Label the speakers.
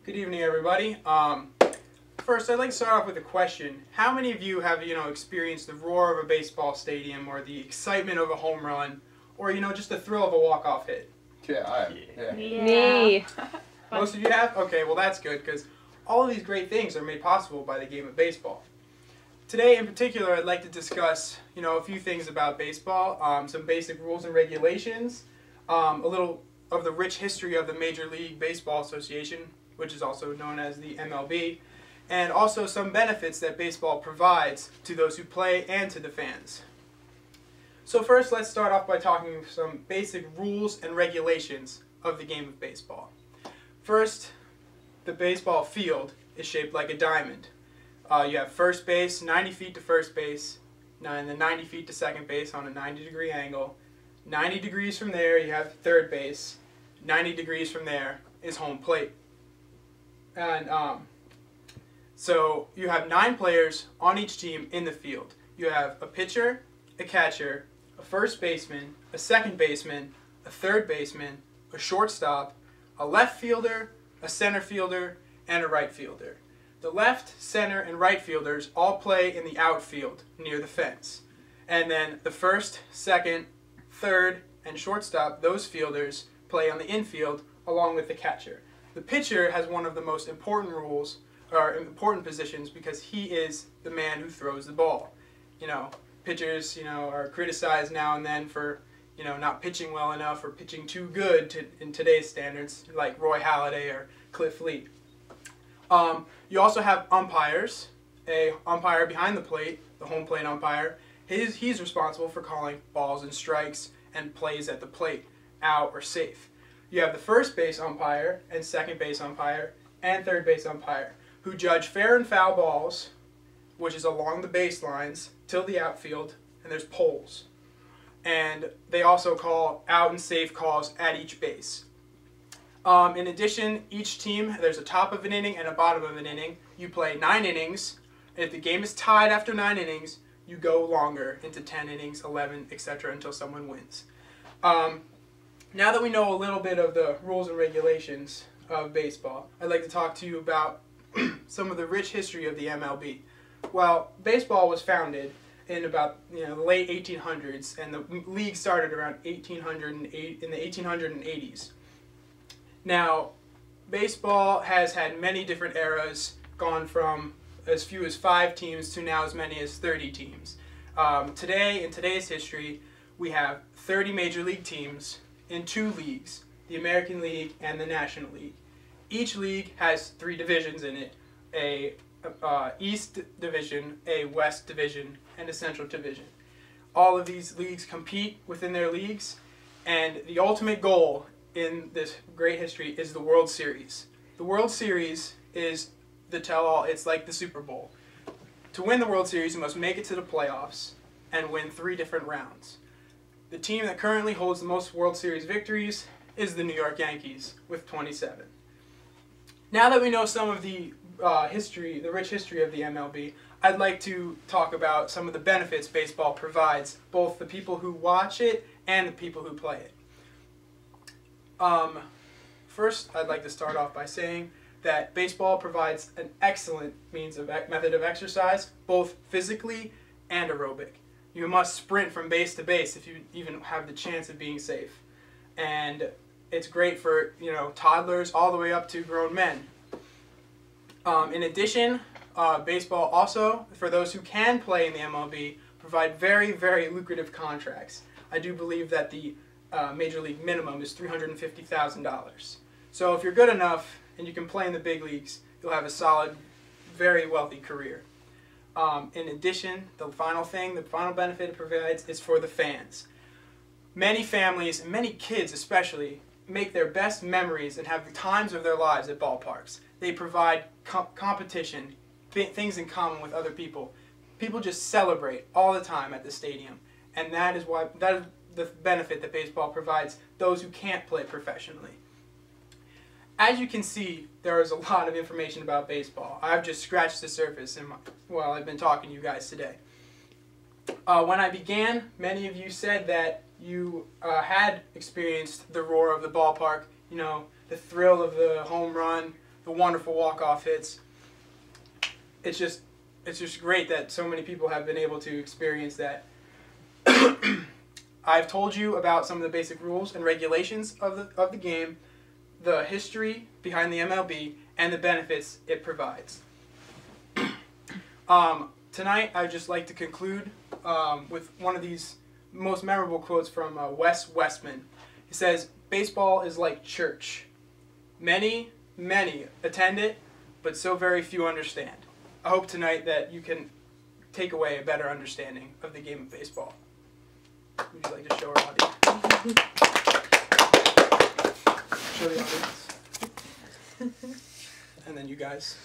Speaker 1: Good evening, everybody. First, I'd like to start off with a question. How many of you have, experienced the roar of a baseball stadium, or the excitement of a home run, or, just the thrill of a walk-off hit?
Speaker 2: Yeah, I have. Yeah.
Speaker 3: Me.
Speaker 1: Most of you have? Okay, well that's good, because all of these great things are made possible by the game of baseball. Today, in particular, I'd like to discuss, a few things about baseball, some basic rules and regulations, a little of the rich history of the Major League Baseball Association, which is also known as the MLB, and also some benefits that baseball provides to those who play and to the fans. So first, let's start off by talking some basic rules and regulations of the game of baseball. First, the baseball field is shaped like a diamond. You have first base, 90 feet to first base, and then 90 feet to second base on a 90-degree angle. 90 degrees from there, you have third base. 90 degrees from there is home plate. And so you have 9 players on each team in the field. You have a pitcher, a catcher, a first baseman, a second baseman, a third baseman, a shortstop, a left fielder, a center fielder, and a right fielder. The left, center, and right fielders all play in the outfield near the fence. And then the first, second, third, and shortstop, those fielders, play on the infield along with the catcher. The pitcher has one of the most important rules, or important positions, because he is the man who throws the ball. Pitchers, are criticized now and then for, not pitching well enough or pitching too good in today's standards, like Roy Halladay or Cliff Lee. You also have umpires. A umpire behind the plate, the home plate umpire, he's responsible for calling balls and strikes and plays at the plate, out or safe. You have the first base umpire and second base umpire and third base umpire, who judge fair and foul balls, which is along the baselines till the outfield, and there's poles. And they also call out and safe calls at each base. In addition, each team, there's a top of an inning and a bottom of an inning. You play 9 innings, and if the game is tied after 9 innings, you go longer into 10 innings, 11, etc. until someone wins. Now that we know a little bit of the rules and regulations of baseball, I'd like to talk to you about some of the rich history of the MLB. Well, baseball was founded in about the late 1800s, and the league started around 1808 in the 1880s. Now, baseball has had many different eras, gone from as few as 5 teams to now as many as 30 teams. Today, in today's history, we have 30 major league teams in 2 leagues, the American League and the National League. Each league has 3 divisions in it, a East Division, a West Division, and a Central Division. All of these leagues compete within their leagues, and the ultimate goal in this great history is the World Series. The World Series is the tell-all. It's like the Super Bowl. To win the World Series, you must make it to the playoffs and win 3 different rounds. The team that currently holds the most World Series victories is the New York Yankees with 27. Now that we know some of the the rich history of the MLB, I'd like to talk about some of the benefits baseball provides, both the people who watch it and the people who play it. First, I'd like to start off by saying that baseball provides an excellent method of exercise, both physically and aerobic. You must sprint from base to base if you even have the chance of being safe. And it's great for, toddlers all the way up to grown men. In addition, baseball also, for those who can play in the MLB, provide very, very lucrative contracts. I do believe that the Major League minimum is $350,000. So if you're good enough and you can play in the big leagues, you'll have a solid, very wealthy career. In addition, the final benefit it provides is for the fans. Many families, and many kids especially, make their best memories and have the times of their lives at ballparks. They provide competition, things in common with other people. People just celebrate all the time at the stadium, and that is the benefit that baseball provides those who can't play professionally. As you can see, there is a lot of information about baseball. I've just scratched the surface while I've been talking to you guys today. When I began, many of you said that you had experienced the roar of the ballpark, the thrill of the home run, the the wonderful walk-off hits. It's just great that so many people have been able to experience that. I've told you about some of the basic rules and regulations of the game, the history behind the MLB, and the benefits it provides. Tonight, I'd just like to conclude with one of these most memorable quotes from Wes Westman. He says, "Baseball is like church. Many, many attend it, but so very few understand." I hope tonight that you can take away a better understanding of the game of baseball. Would you like to show our audience? Show the audience. And then you guys.